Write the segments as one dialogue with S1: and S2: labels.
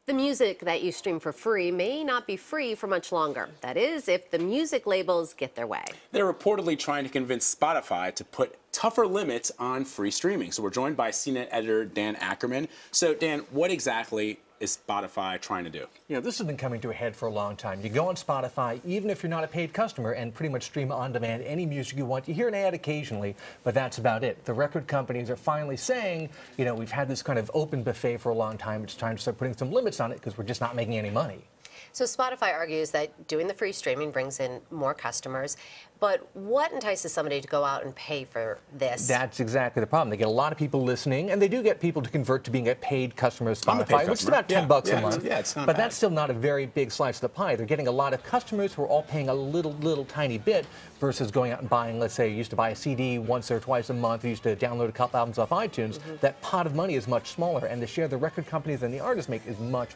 S1: The music that you stream for free may not be free for much longer. That is, if the music labels get their way.
S2: They're reportedly trying to convince Spotify to put tougher limits on free streaming. So we're joined by CNET editor Dan Ackerman. So Dan, what exactly is Spotify trying to do?
S3: You know, this has been coming to a head for a long time. You go on Spotify, even if you're not a paid customer, and pretty much stream on demand any music you want. You hear an ad occasionally, but that's about it. The record companies are finally saying, you know, we've had this kind of open buffet for a long time. It's time to start putting some limits on it because we're just not making any money.
S1: So Spotify argues that doing the free streaming brings in more customers, but what entices somebody to go out and pay for this?
S3: That's exactly the problem. They get a lot of people listening, and they do get people to convert to being a paid customer of Spotify, which is about $10 a month.
S2: Yeah, it's not
S3: but
S2: bad.
S3: That's still not a very big slice of the pie. They're getting a lot of customers who are all paying a little tiny bit versus going out and buying, let's say, you used to buy a CD once or twice a month, you used to download a couple albums off iTunes. That pot of money is much smaller, and the share the record companies and the artists make is much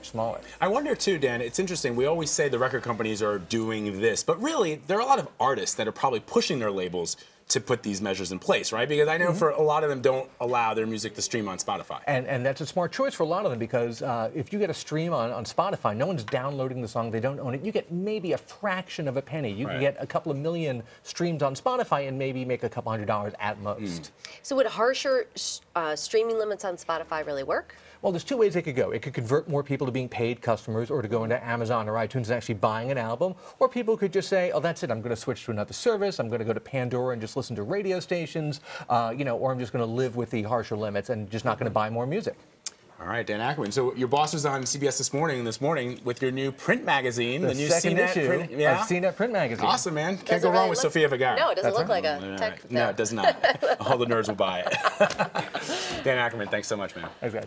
S3: smaller.
S2: I wonder too, Dan, it's interesting, we always say the record companies are doing this, but really there are a lot of artists that are probably pushing their labels to put these measures in place, right? Because I know for a lot of them don't allow their music to stream on Spotify.
S3: And that's a smart choice for a lot of them because if you get a stream on Spotify, no one's downloading the song, they don't own it. You get maybe a fraction of a penny. You can get a couple of million streams on Spotify and maybe make a couple $100 at most.
S1: So would harsher streaming limits on Spotify really work?
S3: Well, there's two ways it could go. It could convert more people to being paid customers or to go into Amazon or iTunes and actually buying an album. Or people could just say, oh, that's it, I'm going to switch to another service. I'm going to go to Pandora and just listen to radio stations, you know, or I'm just going to live with the harsher limits and just not going to buy more music.
S2: All right, Dan Ackerman. So your boss was on CBS this morning with your new print magazine, the new
S3: second
S2: CNET
S3: issue
S2: print,
S3: of CNET print magazine.
S2: Awesome, man. Can't go wrong with Sofia Vergara.
S1: No, it doesn't look like a tech.
S2: No, it does not. All the nerds will buy it. Dan Ackerman, thanks so much, man.
S3: Thanks, guys.